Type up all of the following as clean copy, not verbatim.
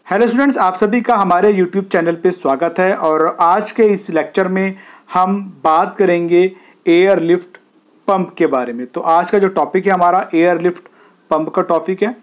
Hello students, आप सभी का हमारे यूट्यूब चैनल पे स्वागत है। और आज के इस लेक्चर में हम बात करेंगे एयर लिफ्ट पंप के बारे में। तो आज का जो टॉपिक है हमारा एयर लिफ्ट पंप का टॉपिक है।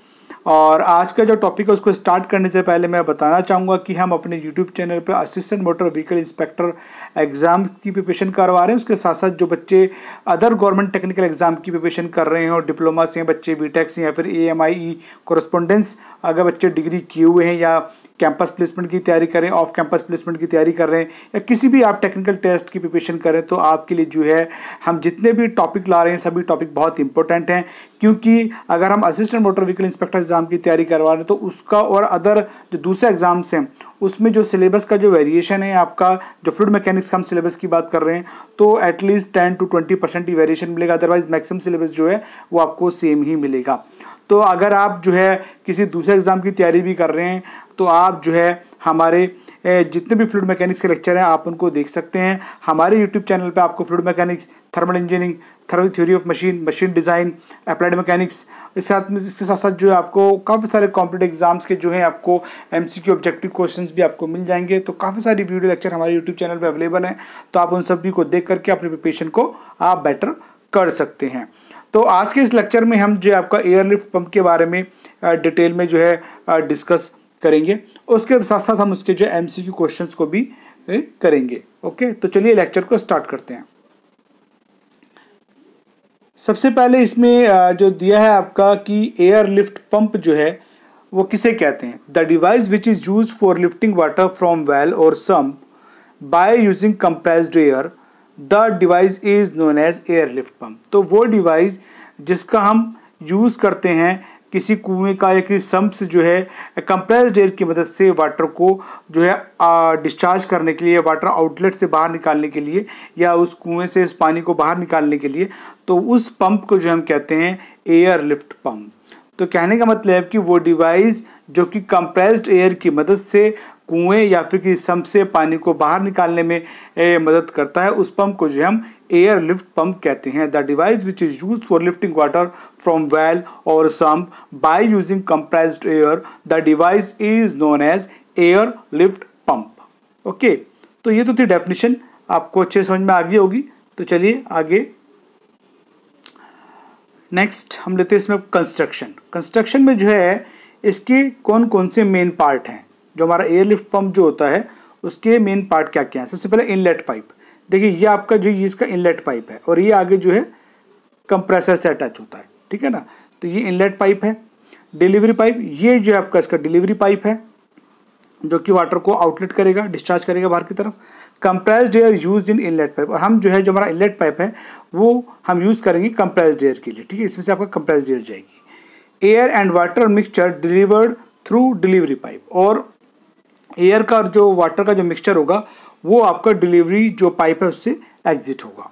और आज का जो टॉपिक है उसको स्टार्ट करने से पहले मैं बताना चाहूँगा कि हम अपने यूट्यूब चैनल पर assistant motor vehicle inspector exam की प्रिपरेशन करवा रहे हैं। उसके साथ साथ जो बच्चे अदर गवर्नमेंट टेक्निकल एग्जाम की प्रिपरेशन कर रहे हैं और डिप्लोमा से हैं बच्चे, बीटेक से या फिर AMIE कोरस्पोंडेंस अगर बच्चे डिग्री किए हुए हैं या कैंपस प्लेसमेंट की तैयारी करें, ऑफ कैंपस प्लेसमेंट की तैयारी कर रहे हैं या किसी भी आप टेक्निकल टेस्ट की प्रिपरेशन करें, तो आपके लिए जो है हम जितने भी टॉपिक ला रहे हैं सभी टॉपिक बहुत इंपॉर्टेंट हैं। क्योंकि अगर हम assistant motor vehicle inspector exam की तैयारी करवा रहे हैं तो उसका और अदर जो दूसरे एग्जाम्स हैं उसमें जो सिलेबस का जो वेरिएशन है, आपका जो फ्लूइड मैकेनिक्स का हम सिलेबस की बात कर रहे हैं तो एटलीस्ट 10 to 20% ही वेरिएशन मिलेगा। अदरवाइज मैक्सिमम सिलेबस जो है वो आपको सेम ही मिलेगा। तो अगर आप जो है किसी दूसरे एग्जाम की तैयारी भी कर रहे हैं तो आप जो है हमारे जितने भी फ्लूइड मैकेनिक्स के लेक्चर हैं आप उनको देख सकते हैं। हमारे यूट्यूब चैनल पे आपको fluid mechanics, thermal engineering, thermal theory of machine, machine design, applied mechanics, इसके साथ साथ जो है आपको काफ़ी सारे कॉम्पिटेटिव एग्जाम्स के जो है आपको MCQ ऑब्जेक्टिव क्वेश्चंस भी आपको मिल जाएंगे। तो काफ़ी सारी वीडियो लेक्चर हमारे यूट्यूब चैनल पर अवेलेबल हैं, तो आप उन सभी को देख करके अपने प्रिपरेशन को आप बेटर कर सकते हैं। तो आज के इस लेक्चर में हम जो आपका एयर लिफ्ट पंप के बारे में डिटेल में जो है डिस्कस करेंगे। उसके साथ साथ हम उसके जो MCQ क्वेश्चंस को भी करेंगे। ओके, तो चलिए लेक्चर को स्टार्ट करते हैं। सबसे पहले इसमें जो दिया है आपका कि एयर लिफ्ट पंप जो है वो किसे कहते हैं। The device which is use for lifting water from well और sump by using compressed air, the device is known as air lift pump. तो वो डिवाइस जिसका हम यूज़ करते हैं किसी कुएं का या किसी सम्प से जो है कंप्रेस्ड एयर की मदद से वाटर को जो है डिस्चार्ज करने के लिए, वाटर आउटलेट से बाहर निकालने के लिए या उस कुएं से इस पानी को बाहर निकालने के लिए, तो उस पंप को जो हम कहते हैं एयर लिफ्ट पंप। तो कहने का मतलब है कि वो डिवाइस जो कि कंप्रेस्ड एयर की मदद से कुएं या फिर किसी सम्प से पानी को बाहर निकालने में मदद करता है, उस पंप को जो हम एयर लिफ्ट पंप कहते हैं। The device which is used for lifting water from well और sump by using compressed air, the device is known as air lift pump. Okay, तो ये तो थी डेफिनेशन, आपको अच्छे समझ में आ गई होगी। तो चलिए आगे नेक्स्ट हम लेते हैं इसमें कंस्ट्रक्शन। कंस्ट्रक्शन में जो है इसके कौन कौन से मेन पार्ट हैं। जो हमारा एयर लिफ्ट पंप जो होता है उसके मेन पार्ट क्या क्या है। सबसे पहले इनलेट पाइप। देखिए ये आपका जो ये इसका इनलेट पाइप है और ये आगे जो है कंप्रेसर से अटैच होता है, ठीक है ना। तो ये इनलेट पाइप है। डिलीवरी पाइप, ये जो है आपका इसका डिलीवरी पाइप है जो कि वाटर को आउटलेट करेगा, डिस्चार्ज करेगा बाहर की तरफ। Compressed air used in inlet pipe, और हम जो है जो हमारा इनलेट पाइप है वो हम यूज़ करेंगे कंप्रेस्ड एयर के लिए, ठीक है। इसमें से आपका कंप्रेस्ड एयर जाएगी। Air and water mixture delivered through delivery pipe, और एयर का जो वाटर का जो मिक्सचर होगा वो आपका डिलीवरी जो पाइप है उससे एग्जिट होगा।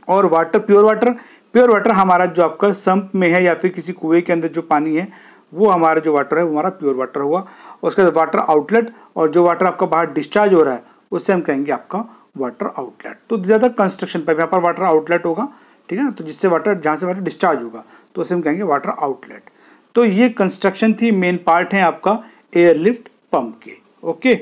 और वाटर, प्योर वाटर हमारा जो आपका सम्प में है या फिर किसी कुएं के अंदर जो पानी है वो हमारा जो वाटर है वो हमारा प्योर वाटर हुआ। और उसके बाद वाटर आउटलेट, और जो वाटर आपका बाहर डिस्चार्ज हो रहा है उससे हम कहेंगे आपका वाटर आउटलेट। तो ज़्यादा कंस्ट्रक्शन पाइप, यहाँ पर वाटर आउटलेट होगा, ठीक है ना। तो जिससे वाटर, जहाँ से वाटर डिस्चार्ज होगा तो उसे हम कहेंगे वाटर आउटलेट। तो ये कंस्ट्रक्शन थी, मेन पार्ट है आपका एयर लिफ्ट पंप के। ओके,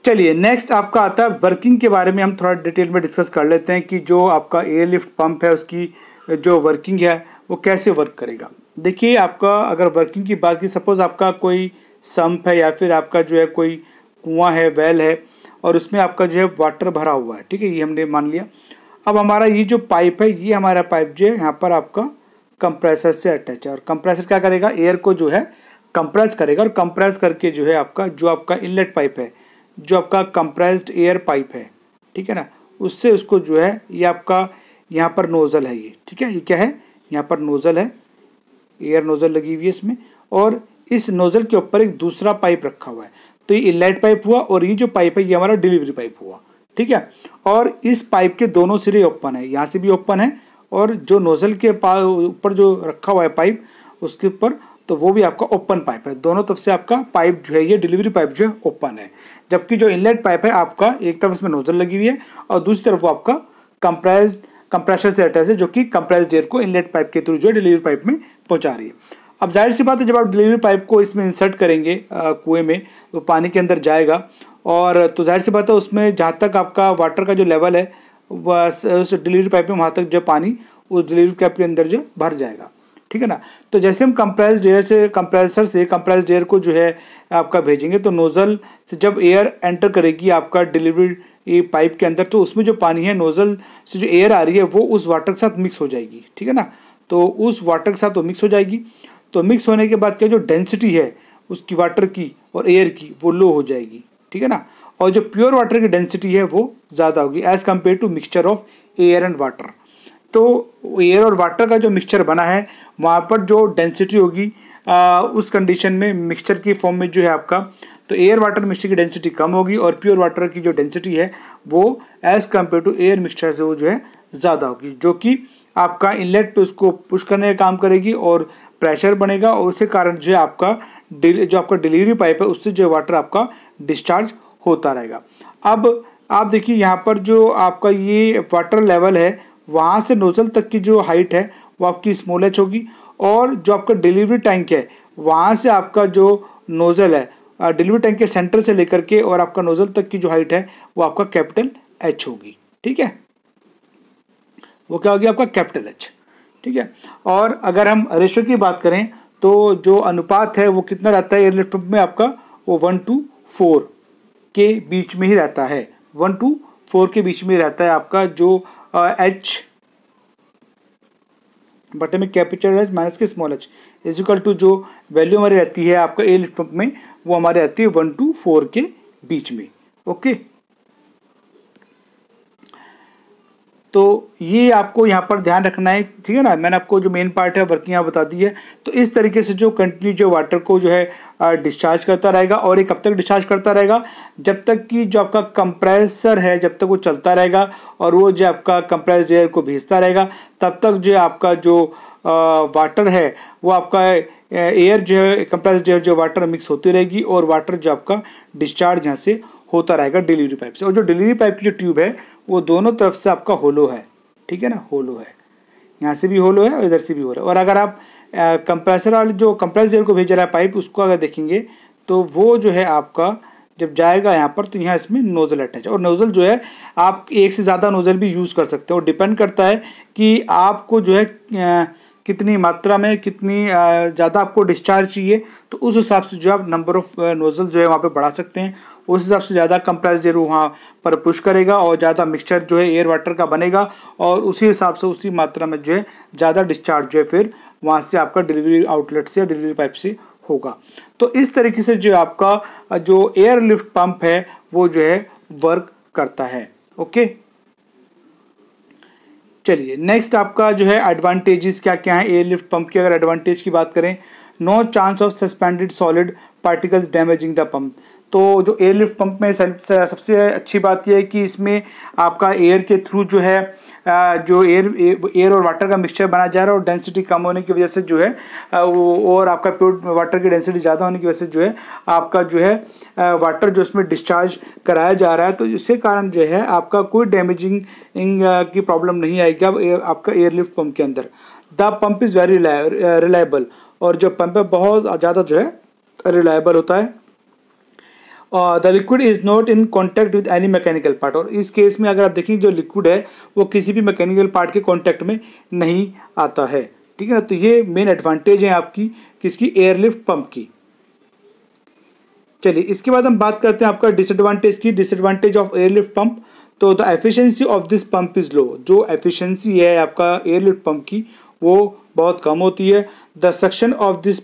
चलिए नेक्स्ट आपका आता है वर्किंग के बारे में। हम थोड़ा डिटेल में डिस्कस कर लेते हैं कि जो आपका एयर लिफ्ट पंप है उसकी जो वर्किंग है वो कैसे वर्क करेगा। देखिए आपका अगर वर्किंग की बात की, सपोज आपका कोई सम्प है या फिर आपका जो है कोई कुआं है, वेल है, और उसमें आपका जो है वाटर भरा हुआ है, ठीक है, ये हमने मान लिया। अब हमारा ये जो पाइप है, ये हमारा पाइप जो है यहाँ पर आपका कंप्रेसर से अटैच है, और कंप्रेसर क्या करेगा, एयर को जो है कंप्रेस करेगा, और कंप्रेस करके जो है आपका जो आपका इनलेट पाइप है, जो आपका कंप्रेस्ड एयर पाइप है, ठीक है ना, उससे उसको जो है ये आपका यहाँ पर नोज़ल है ये, ठीक है, ये क्या है, यहाँ पर नोज़ल है, एयर नोज़ल लगी हुई है इसमें, और इस नोज़ल के ऊपर एक दूसरा पाइप रखा हुआ है। तो ये इनलेट पाइप हुआ और ये जो पाइप है ये हमारा डिलीवरी पाइप हुआ, ठीक है। और इस पाइप के दोनों सिरे ओपन है, यहाँ से भी ओपन है और जो नोज़ल के ऊपर जो रखा हुआ है पाइप उसके ऊपर, तो वो भी आपका ओपन पाइप है। दोनों तरफ से आपका पाइप जो है ये डिलीवरी पाइप जो है ओपन है, जबकि जो इनलेट पाइप है आपका एक तरफ इसमें नोजल लगी हुई है और दूसरी तरफ वो आपका कंप्रेसर से अटैच है, जो कि कंप्रेस्ड एयर को इनलेट पाइप के थ्रू जो है डिलीवरी पाइप में पहुंचा रही है। अब जाहिर सी बात है जब आप डिलीवरी पाइप को इसमें इंसर्ट करेंगे कुएं में, तो पानी के अंदर जाएगा, और तो जाहिर सी बात है उसमें जहाँ तक आपका वाटर का जो लेवल है बस उस डिलीवरी पाइप में वहाँ तक जो पानी उस डिलीवरी पाइप के अंदर जो भर जाएगा, ठीक है ना। तो जैसे हम कंप्रेस्ड एयर से कंप्रेसर से कंप्रेस्ड एयर को जो है आपका भेजेंगे, तो नोज़ल से जब एयर एंटर करेगी आपका डिलीवरी पाइप के अंदर, तो उसमें जो पानी है नोज़ल से जो एयर आ रही है वो उस वाटर के साथ मिक्स हो जाएगी, ठीक है ना। तो उस वाटर के साथ वो मिक्स हो जाएगी। तो मिक्स होने के बाद क्या जो डेंसिटी है उसकी वाटर की और एयर की वो लो हो जाएगी, ठीक है ना। और जो प्योर वाटर की डेंसिटी है वो ज़्यादा होगी as compared to mixture of air and water. तो एयर और वाटर का जो मिक्सचर बना है वहाँ पर जो डेंसिटी होगी उस कंडीशन में मिक्सचर की फॉर्म में जो है आपका, तो एयर वाटर मिक्सचर की डेंसिटी कम होगी और प्योर वाटर की जो डेंसिटी है वो as compared to air mixture से वो जो है ज़्यादा होगी, जो कि आपका इनलेट पे उसको पुश करने का काम करेगी और प्रेशर बनेगा, और उसके कारण जो है आपका जो आपका डिलीवरी पाइप है उससे जो वाटर आपका डिस्चार्ज होता रहेगा। अब आप देखिए यहाँ पर जो आपका ये वाटर लेवल है वहाँ से नोजल तक की जो हाइट है वो आपकी स्मॉल एच होगी, और जो आपका डिलीवरी टैंक है वहाँ से आपका जो नोजल है डिलीवरी टैंक के सेंटर से लेकर के और आपका नोजल तक की जो हाइट है वो आपका कैपिटल एच होगी, ठीक है। वो क्या होगी आपका कैपिटल एच, ठीक है। और अगर हम रेशो की बात करें तो जो अनुपात है वो कितना रहता है एयरलिफ्ट पंप में आपका, वो 1:4 के बीच में ही रहता है, 1:4 के बीच में रहता है आपका जो एच बटे में कैपिटल एच माइनस के small H is equal to जो वैल्यू हमारी रहती है आपका एयरलिफ्ट पंप में वो हमारी रहती है 1:4 के बीच में, ओके। तो ये आपको यहाँ पर ध्यान रखना है, ठीक है ना। मैंने आपको जो मेन पार्ट है वर्किंग यहाँ बता दी है। तो इस तरीके से जो कंटिन्यू जो वाटर को जो है डिस्चार्ज करता रहेगा, और ये कब तक डिस्चार्ज करता रहेगा, जब तक कि जो आपका कंप्रेसर है जब तक वो चलता रहेगा और वो जो आपका कंप्रेस्ड एयर को भेजता रहेगा, तब तक जो आपका जो वाटर है वो आपका एयर जो है कंप्रेस्ड एयर जो वाटर मिक्स होती रहेगी और वाटर जो आपका डिस्चार्ज यहाँ से होता रहेगा डिलीवरी पाइप से। और जो डिलीवरी पाइप की जो ट्यूब है वो दोनों तरफ से आपका होलो है, ठीक है ना, होलो है, यहाँ से भी होलो है और इधर से भी होलो है। और अगर आप कंप्रेसर वाले जो कंप्रेस्ड एयर को भेज रहा है पाइप उसको अगर देखेंगे तो वो जो है आपका जब जाएगा यहाँ पर तो यहाँ इसमें नोजल अटैच, और नोजल जो है आप एक से ज़्यादा नोजल भी यूज़ कर सकते हो, डिपेंड करता है कि आपको जो है कितनी मात्रा में कितनी ज़्यादा आपको डिस्चार्ज चाहिए, तो उस हिसाब से जो आप नंबर ऑफ नोजल जो है वहाँ पे बढ़ा सकते हैं। उस हिसाब से ज़्यादा कंप्रेस्ड एयर वहाँ पर पुश करेगा और ज़्यादा मिक्सचर जो है एयर वाटर का बनेगा, और उसी हिसाब से उसी मात्रा में जो है ज़्यादा डिस्चार्ज जो है फिर वहाँ से आपका डिलीवरी आउटलेट से डिलीवरी पाइप से होगा। तो इस तरीके से जो आपका जो एयर लिफ्ट पंप है वो जो है वर्क करता है, ओके। चलिए नेक्स्ट आपका जो है एडवांटेजेस क्या क्या है एयर लिफ्ट पंप की। अगर एडवांटेज की बात करें, no chance of suspended solid particles damaging the pump. तो जो एयर लिफ्ट पंप में सबसे अच्छी बात यह है कि इसमें आपका एयर के थ्रू जो है जो एयर और वाटर का मिक्सचर बना जा रहा है, और डेंसिटी कम होने की वजह से जो है वो और आपका प्योर वाटर की डेंसिटी ज़्यादा होने की वजह से जो है आपका जो है वाटर जो इसमें डिस्चार्ज कराया जा रहा है, तो इसके कारण जो है आपका कोई डैमेजिंग की प्रॉब्लम नहीं आएगी अब आपका एयर लिफ्ट पंप के अंदर। The pump is very reliable, और जो पंप है बहुत ज़्यादा जो है रिलायबल होता है। The liquid is not in contact with any mechanical part, और इस केस में अगर आप देखें जो लिक्विड है वो किसी भी मैकेनिकल पार्ट के कॉन्टैक्ट में नहीं आता है, ठीक है ना। तो ये मेन एडवांटेज है आपकी किसकी, एयरलिफ्ट पंप की। चलिए इसके बाद हम बात करते हैं आपका डिसएडवांटेज की, डिसएडवांटेज ऑफ एयरलिफ्ट पंप। तो the efficiency of this pump is low, जो एफिशिएंसी है आपका एयरलिफ्ट पंप की वो बहुत कम होती है। The suction of this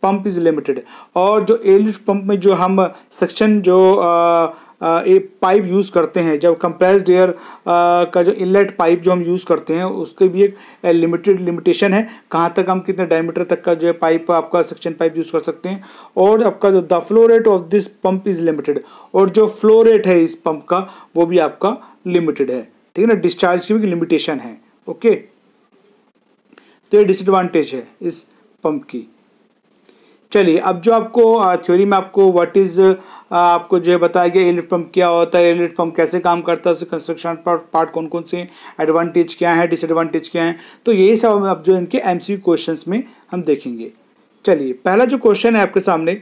pump is limited, और जो एयरलिफ्ट पंप में जो हम सक्शन जो एक पाइप यूज़ करते हैं, जब कंप्रेस्ड एयर का जो इनलेट पाइप जो हम यूज़ करते हैं उसके भी एक लिमिटेशन है, कहाँ तक हम कितने डायमीटर तक का जो है पाइप आपका सक्शन पाइप यूज़ कर सकते हैं। और आपका जो the flow rate of this pump is limited, और जो फ्लो रेट है इस पंप का वो भी आपका लिमिटेड है, ठीक है ना, डिस्चार्ज की भी लिमिटेशन है, ओके। तो ये डिसएडवांटेज है इस पंप की। चलिए अब जो आपको थ्योरी में आपको व्हाट इज़ आपको जो है बताया गया एयरलिफ्ट पंप क्या होता है, एयरलिफ्ट पंप कैसे काम करता है, उसके कंस्ट्रक्शन पार्ट कौन कौन से, एडवांटेज क्या है, डिसएडवांटेज क्या है, तो यही सब अब जो इनके एमसीक्यू क्वेश्चंस में हम देखेंगे, चलिए पहला जो क्वेश्चन है आपके सामने,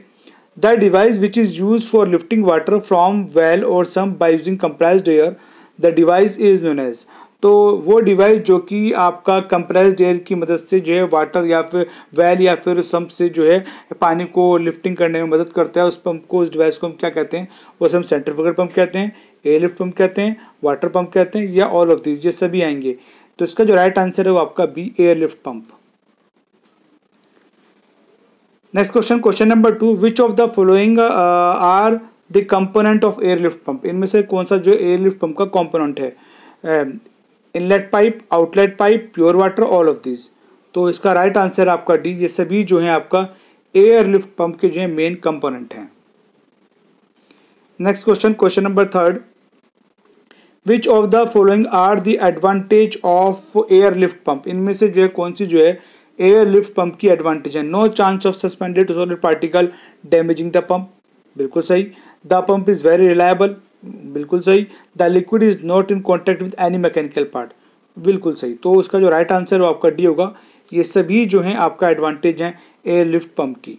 the device which is use for lifting water from well और sump by using compressed air, the device is known as. तो वो डिवाइस जो कि आपका कंप्रेस्ड एयर की मदद से जो है वाटर या फिर वेल या फिर सम्प से जो है पानी को लिफ्टिंग करने में मदद करता है, उस पंप को, उस डिवाइस को हम क्या कहते हैं? वो हम सेंट्रीफ्यूगल पंप कहते हैं, एयर लिफ्ट पंप कहते हैं, वाटर पंप कहते हैं, या ऑल ऑफ दीज, ये सभी आएंगे। तो इसका जो राइट आंसर है वो आपका B, air lift pump. Next question, question number 2, which of the following are the component of air lift pump? इनमें से कौन सा जो एयर लिफ्ट पंप का कंपोनेंट है? Inlet pipe, outlet pipe, pure water, all of these. तो इसका right answer आपका डी, ये सभी जो है आपका एयर लिफ्ट पंप के जो है मेन कंपोनेंट हैं। Next question, question number 3, which of the following are the advantage of air lift pump? इनमें से जो है कौन सी जो है एयर लिफ्ट पंप की एडवांटेज है? No chance of suspended solid particle damaging the pump, बिल्कुल सही। The pump is very reliable, बिल्कुल सही। The liquid is not in contact with any mechanical part, बिल्कुल सही। तो उसका जो राइट आंसर है आपका डी होगा। ये सभी जो है आपका एडवांटेज है एयर लिफ्ट पंप की।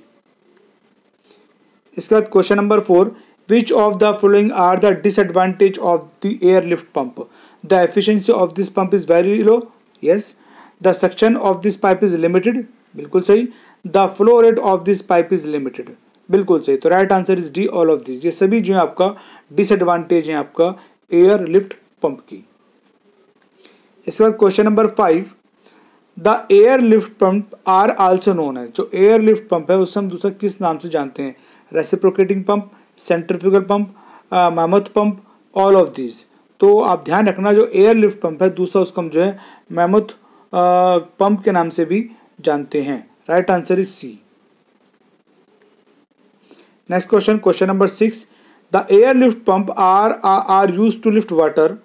इसके बाद question number 4, which of the following are the disadvantage of the air lift pump? The efficiency of this pump is very low, yes. The suction of this pipe is limited, बिल्कुल सही। The flow rate of this pipe is limited, बिल्कुल सही। तो right answer is D, all of this. ये सभी जो है आपका डिसएडवांटेज है आपका एयर लिफ्ट पंप की। इसके बाद question number 5, the air lift pump are also known है। जो एयर लिफ्ट पंप है उससे हम दूसरा किस नाम से जानते हैं? Reciprocating pump, centrifugal pump, mammoth pump, all of these. तो आप ध्यान रखना, जो एयर लिफ्ट पंप है दूसरा उसको हम जो है मैमथ पंप के नाम से भी जानते हैं। Right answer is C. Next question, question number 6, the air lift pump are use to lift water.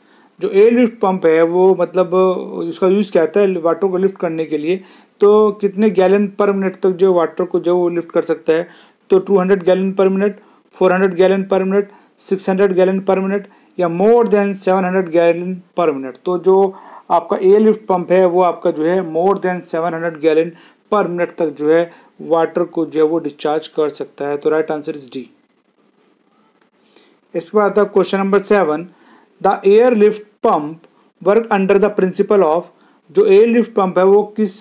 जो एयर लिफ्ट पंप है वो मतलब उसका यूज क्या होता है? वाटर को लिफ्ट करने के लिए। तो कितने गैलन पर मिनट तक जो वाटर को जो वो लिफ्ट कर सकता है? तो 200 gallon per minute, 400 gallon per minute, 600 gallon per minute, या more than 700 gallon per minute. तो जो आपका एयर लिफ्ट पंप है वो आपका जो है मोर देन 700 गैलन पर मिनट तक जो है वाटर को जो है वो डिस्चार्ज कर सकता है। तो राइट आंसर इज डी। इसके बाद आता question number 7, the air lift pump work under the principle of. जो एयर लिफ्ट पंप है वो किस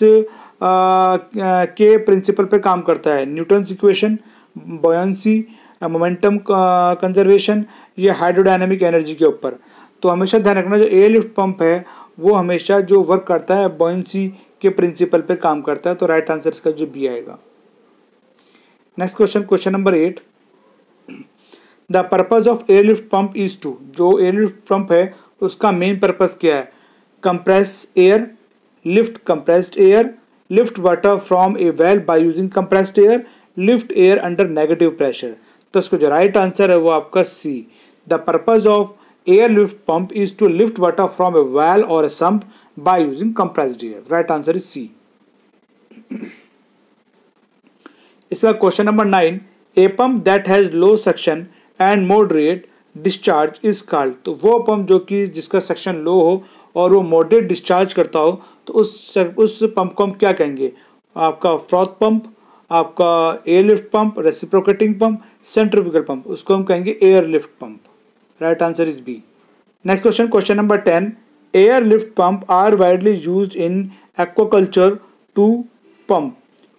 के प्रिंसिपल पे काम करता है? Newton's equation, buoyancy, momentum conservation, या हाइड्रोडायनामिक एनर्जी के ऊपर। तो हमेशा ध्यान रखना, जो एयर लिफ्ट पंप है वो हमेशा जो वर्क करता है बॉयंसी के प्रिंसिपल पे काम करता है। तो राइट आंसर इसका जो बी आएगा। Next question, question number 8, the purpose of air lift pump is to. जो एयर लिफ्ट पंप है उसका मेन पर्पज क्या है? Compress air, lift compressed air, lift water from a well by using compressed air, lift air under negative pressure. तो इसको जो right answer है वो आपका C. The purpose of air lift pump is to lift water from a well और ए sump by using compressed air. Right answer is C. इसका question number 9, a pump that has low suction and moderate discharge is called. तो वो pump जो कि जिसका suction लो हो और वो मॉडरेट डिस्चार्ज करता हो तो उस पंप को हम क्या कहेंगे? आपका फ्रॉथ पंप, आपका air lift pump, reciprocating pump, centrifugal pump, उसको हम कहेंगे air lift pump. Right answer is B. Next question, question number 10, air lift pump are widely used in aquaculture to pump,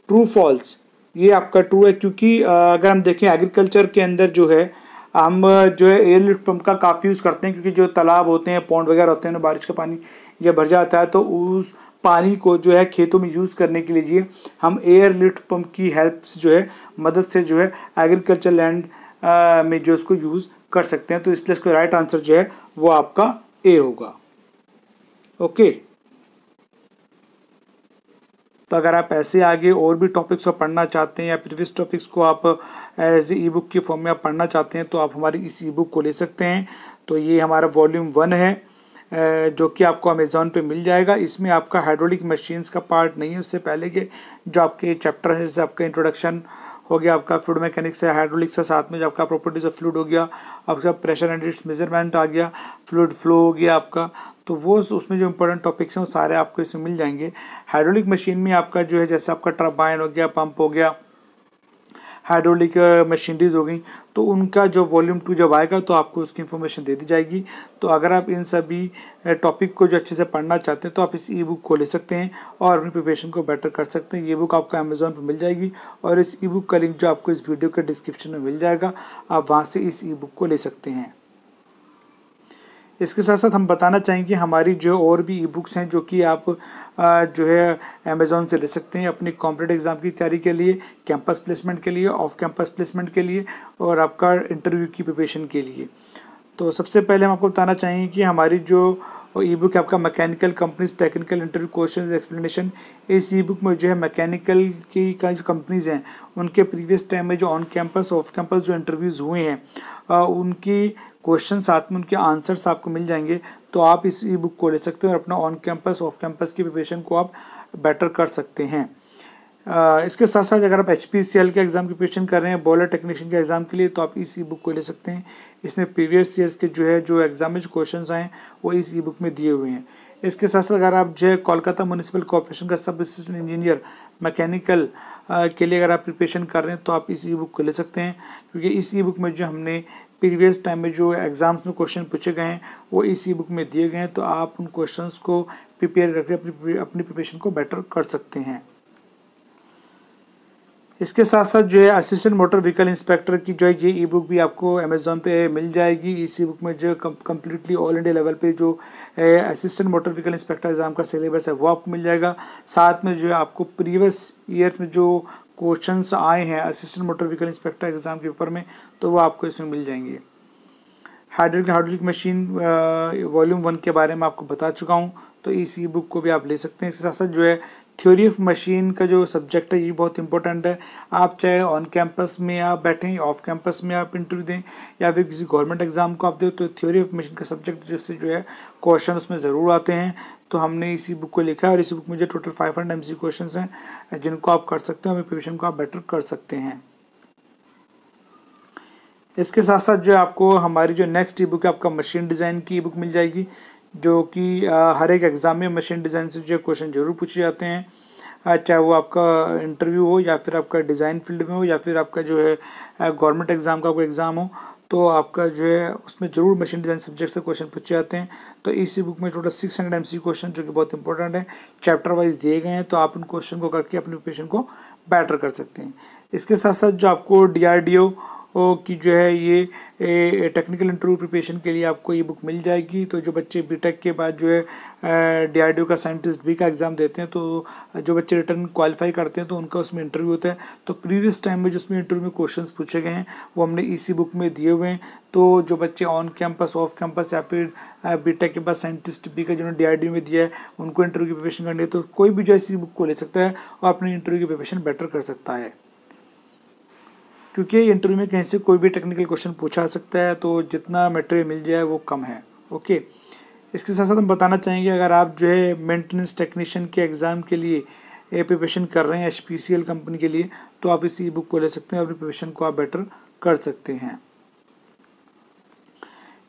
true false. ये आपका true है, क्योंकि अगर हम देखें एग्रीकल्चर के अंदर जो है हम जो है एयर लिफ्ट पंप का काफ़ी यूज़ करते हैं, क्योंकि जो तालाब होते हैं, पॉन्ड वगैरह होते हैं, बारिश का पानी जब भर जाता है तो उस पानी को जो है खेतों में यूज़ करने के लिए हम एयर लिफ्ट पंप की हेल्प से जो है मदद से जो है एग्रीकल्चर लैंड में जो उसको यूज़ कर सकते हैं। तो इसलिए इसका राइट आंसर जो है वो आपका ए होगा। ओके, तो अगर आप ऐसे आगे और भी टॉपिक्स को पढ़ना चाहते हैं या प्रीवियस टॉपिक्स को आप एज ई बुक की फॉर्म में आप पढ़ना चाहते हैं तो आप हमारी इस ई बुक को ले सकते हैं। तो ये हमारा वॉल्यूम 1 है जो कि आपको अमेज़ॉन पे मिल जाएगा। इसमें आपका हाइड्रोलिक मशीन्स का पार्ट नहीं है, उससे पहले के जो आपके चैप्टर है, जैसे आपका इंट्रोडक्शन हो गया, आपका फ्लूइड मैकेनिक्स है, हाइड्रोलिक्स है, साथ में जो आपका प्रॉपर्टीज ऑफ फ्लूइड हो गया, आपका प्रेशर एंड इट्स मेजरमेंट आ गया, फ्लूइड फ्लो हो गया आपका। तो वो उसमें जो इंपॉर्टेंट टॉपिक्स हैं वो सारे आपको इसमें मिल जाएंगे। हाइड्रोलिक मशीन में आपका जो है जैसे आपका टर्बाइन हो गया, पंप हो गया, हाइड्रोलिक मशीनरीज हो गई, तो उनका जो वॉल्यूम 2 जब आएगा तो आपको उसकी इन्फॉर्मेशन दे दी जाएगी। तो अगर आप इन सभी टॉपिक को जो अच्छे से पढ़ना चाहते हैं तो आप इस ई बुक को ले सकते हैं और अपनी प्रिपरेशन को बेटर कर सकते हैं। ये बुक आपको अमेजोन पर मिल जाएगी और इस ई बुक का लिंक जो आपको इस वीडियो के डिस्क्रिप्शन में मिल जाएगा, आप वहाँ से इस ई बुक को ले सकते हैं। इसके साथ साथ हम बताना चाहेंगे हमारी जो और भी ई बुक्स हैं जो कि आप जो है अमेज़ॉन से ले सकते हैं अपनी कॉम्पिटेटिव एग्ज़ाम की तैयारी के लिए, कैंपस प्लेसमेंट के लिए, ऑफ कैंपस प्लेसमेंट के लिए और आपका इंटरव्यू की प्रिपरेशन के लिए। तो सबसे पहले हम आपको बताना चाहेंगे कि हमारी जो ई बुक है आपका mechanical companies technical interview question explanation, इस ई बुक में जो है मैकेनिकल की का जो कंपनीज हैं उनके प्रीवियस टाइम में जो ऑन कैंपस ऑफ कैंपस जो इंटरव्यूज़ हुए हैं उनकी क्वेश्चन साथ में उनके आंसर्स आपको मिल जाएंगे। तो आप इस ई बुक को ले सकते हैं और अपना ऑन कैंपस ऑफ कैंपस की प्रिपरेशन को आप बेटर कर सकते हैं। इसके साथ साथ अगर आप HPCL के एग्ज़ाम की प्रिपरेशन कर रहे हैं बॉयलर टेक्नीशियन के एग्ज़ाम के लिए तो आप इस ई बुक को ले सकते हैं। इसमें प्रीवियस ईयर्स के जो एग्ज़ाम में जो क्वेश्चन आए वो इस ई बुक में दिए हुए हैं। इसके साथ साथ अगर आप जो है कोलकाता म्यूनिसिपल कॉर्पोरेशन का सब असिस्टेंट इंजीनियर मैकेनिकल के लिए अगर आप प्रिपरेशन कर रहे हैं तो आप इस ई बुक को ले सकते हैं, क्योंकि इस ई बुक में जो हमने प्रीवियस टाइम में जो एग्ज़ाम्स में क्वेश्चन पूछे गए हैं वो इस ई बुक में दिए गए हैं। तो आप उन क्वेश्चंस को प्रिपेयर करके अपनी प्रिपरेशन को बेटर कर सकते हैं। इसके साथ साथ जो है असिस्टेंट मोटर व्हीकल इंस्पेक्टर की जो है ये ई बुक भी आपको अमेज़ॉन पे मिल जाएगी। इस ई बुक में जो कम्प्लीटली ऑल इंडिया लेवल पे जो assistant motor vehicle inspector exam का सिलेबस है वो आपको मिल जाएगा। साथ में जो है आपको प्रीवियस ईयर में जो क्वेश्चंस आए हैं assistant motor vehicle inspector exam के पेपर में तो वो आपको इसमें मिल जाएंगे। हाइड्रोलिक मशीन वॉल्यूम 1 के बारे में आपको बता चुका हूँ, तो इस ई बुक को भी आप ले सकते हैं। इसके साथ साथ जो है थ्योरी ऑफ मशीन का जो सब्जेक्ट है ये बहुत इंपॉर्टेंट है। आप चाहे ऑन कैंपस में आप बैठें, ऑफ कैंपस में आप इंटरव्यू दें या फिर किसी गवर्नमेंट एग्जाम को आप दें, तो थ्योरी ऑफ मशीन का सब्जेक्ट जिससे जो है क्वेश्चन उसमें ज़रूर आते हैं। तो हमने इसी बुक को लिखा है और इसी बुक में जो टोटल 500 MCQ क्वेश्चन हैं जिनको आप कर सकते हैं और प्रिपरेशन को आप बेटर कर सकते हैं। इसके साथ साथ जो आपको हमारी जो नेक्स्ट ई बुक है आपका मशीन डिज़ाइन की ई बुक मिल जाएगी, जो कि हर एक एग्ज़ाम में मशीन डिज़ाइन से जो क्वेश्चन जरूर पूछे जाते हैं, चाहे वो आपका इंटरव्यू हो या फिर आपका डिज़ाइन फील्ड में हो या फिर आपका जो है गवर्नमेंट एग्ज़ाम का कोई एग्ज़ाम हो, तो आपका जो है उसमें ज़रूर मशीन डिज़ाइन सब्जेक्ट से क्वेश्चन पूछे जाते हैं। तो इसी बुक में टोटल 600 MCQ क्वेश्चन जो कि बहुत इंपॉर्टेंट है चैप्टर वाइज दिए गए हैं, तो आप उन क्वेश्चन को करके अपनी प्रिपरेशन को बेटर कर सकते हैं। इसके साथ साथ जो आपको DRDO की जो है ये टेक्निकल इंटरव्यू प्रिपरेशन के लिए आपको ये बुक मिल जाएगी। तो जो बच्चे बीटेक के बाद जो है DRDO का साइंटिस्ट भी का एग्ज़ाम देते हैं, तो जो बच्चे रिटर्न क्वालिफाई करते हैं तो उनका उसमें इंटरव्यू होता है। तो प्रीवियस टाइम में जिसमें इंटरव्यू में क्वेश्चंस पूछे गए हैं वो हमने इसी बुक में दिए हुए हैं। तो जो बच्चे ऑन कैंपस ऑफ कैंपस या फिर बीटेक के बाद साइंटिस्ट भी का जिन्होंने DRDO में दिया है उनको इंटरव्यू की प्रिपरेशन करनी है, तो कोई भी जो इसी बुक को ले सकता है और अपनी इंटरव्यू की प्रिपरेशन बेटर कर सकता है, क्योंकि इंटरव्यू में कहीं से कोई भी टेक्निकल क्वेश्चन पूछा सकता है, तो जितना मटेरियल मिल जाए वो कम है। ओके, इसके साथ साथ हम बताना चाहेंगे अगर आप जो है मेंटेनेंस टेक्नीशियन के एग्ज़ाम के लिए प्रिपरेशन कर रहे हैं HPCL कंपनी के लिए, तो आप इस ई बुक को ले सकते हैं, अपनी प्रिपरेशन को आप बेटर कर सकते हैं।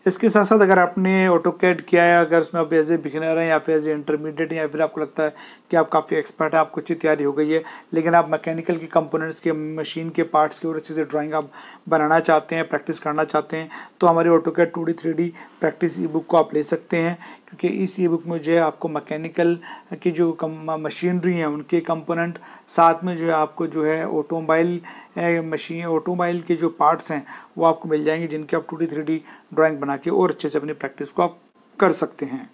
इसके साथ साथ अगर आपने ऑटोकैड किया है, अगर उसमें आप एज ए बिगिनर हैं या फिर एज ए इंटरमीडिएट हैं या फिर आपको लगता है कि आप काफ़ी एक्सपर्ट है, आपको अच्छी तैयारी हो गई है, लेकिन आप मैकेनिकल के कंपोनेंट्स के मशीन के पार्ट्स के और अच्छे से ड्राइंग आप बनाना चाहते हैं, प्रैक्टिस करना चाहते हैं, तो हमारी ऑटोकैड 2D 3D प्रैक्टिस ई बुक को आप ले सकते हैं। क्योंकि इस ई बुक में जो है आपको मैकेनिकल की जो मशीनरी हैं उनके कंपोनेंट, साथ में जो है आपको जो है ऑटोमोबाइल के जो पार्ट्स हैं वो आपको मिल जाएंगे, जिनके आप 2D 3D ड्राइंग बना के और अच्छे से अपनी प्रैक्टिस को आप कर सकते हैं।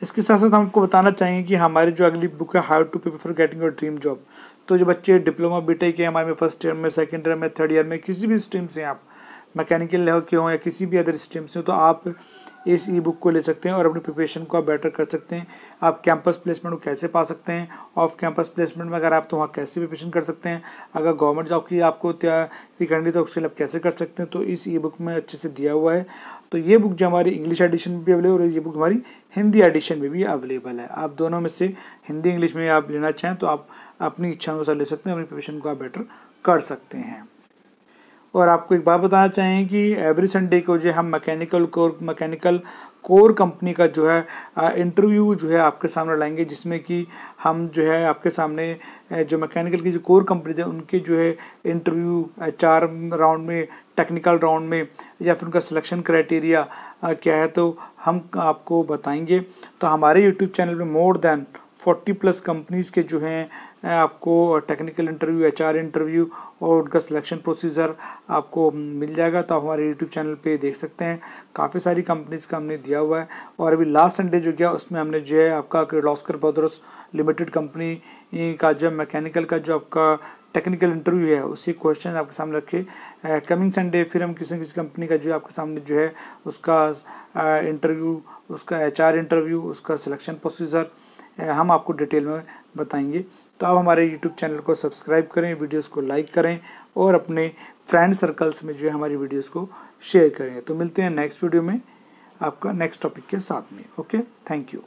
इसके साथ साथ हम आपको बताना चाहेंगे कि हमारी जो अगली बुक है how to prepare for getting your dream job. तो जो बच्चे डिप्लोमा बीटेक के हमारे में फर्स्ट ईयर में, सेकेंड ईयर में, थर्ड ईयर में, किसी भी स्ट्रीम से आप मैकेनिकल लेवल के हों या किसी भी अदर स्ट्रीम से हो, तो आप इस ई बुक को ले सकते हैं और अपनी प्रिपरेशन को आप बेटर कर सकते हैं। आप कैंपस प्लेसमेंट को कैसे पा सकते हैं, ऑफ कैंपस प्लेसमेंट में अगर आप तो वहाँ कैसे प्रिपरेशन कर सकते हैं, अगर गवर्नमेंट जॉब की आपको तैयारी करनी तो उसके लिए आप कैसे कर सकते हैं, तो इस ई बुक में अच्छे से दिया हुआ है। तो ये बुक जो हमारी इंग्लिश एडिशन में भी अवेलेबल है और ये बुक हमारी हिंदी एडिशन में भी अवेलेबल है। आप दोनों में से हिंदी इंग्लिश में आप लेना चाहें तो आप अपनी इच्छा अनुसार ले सकते हैं, अपनी प्रिपरेशन को आप बेटर कर सकते हैं। और आपको एक बात बताना चाहें कि एवरी संडे को जो है हम मैकेनिकल कोर कंपनी का जो है इंटरव्यू जो है आपके सामने लाएंगे, जिसमें कि हम जो है आपके सामने जो मैकेनिकल की जो कोर कंपनीज है उनके जो है इंटरव्यू 4 राउंड में, टेक्निकल राउंड में, या फिर उनका सिलेक्शन क्राइटेरिया क्या है तो हम आपको बताएंगे। तो हमारे यूट्यूब चैनल में मोर देन 40+ कंपनीज़ के जो हैं आपको टेक्निकल इंटरव्यू, HR इंटरव्यू और उनका सिलेक्शन प्रोसीजर आपको मिल जाएगा। तो आप हमारे यूट्यूब चैनल पे देख सकते हैं, काफ़ी सारी कंपनीज़ का हमने दिया हुआ है। और अभी लास्ट संडे जो गया उसमें हमने जो है आपका किर्लोस्कर ब्रदर्स लिमिटेड कंपनी का जो मैकेनिकल का जो आपका टेक्निकल इंटरव्यू है उसी क्वेश्चन आपके सामने रखे। कमिंग संडे फिर हम किसी कंपनी का जो है आपके सामने जो है उसका इंटरव्यू, उसका HR इंटरव्यू, उसका सिलेक्शन प्रोसीजर हम आपको डिटेल में बताएंगे। तो आप हमारे यूट्यूब चैनल को सब्सक्राइब करें, वीडियोस को लाइक करें और अपने फ्रेंड सर्कल्स में जो है हमारी वीडियोस को शेयर करें। तो मिलते हैं नेक्स्ट वीडियो में आपका नेक्स्ट टॉपिक के साथ में। Okay, thank you.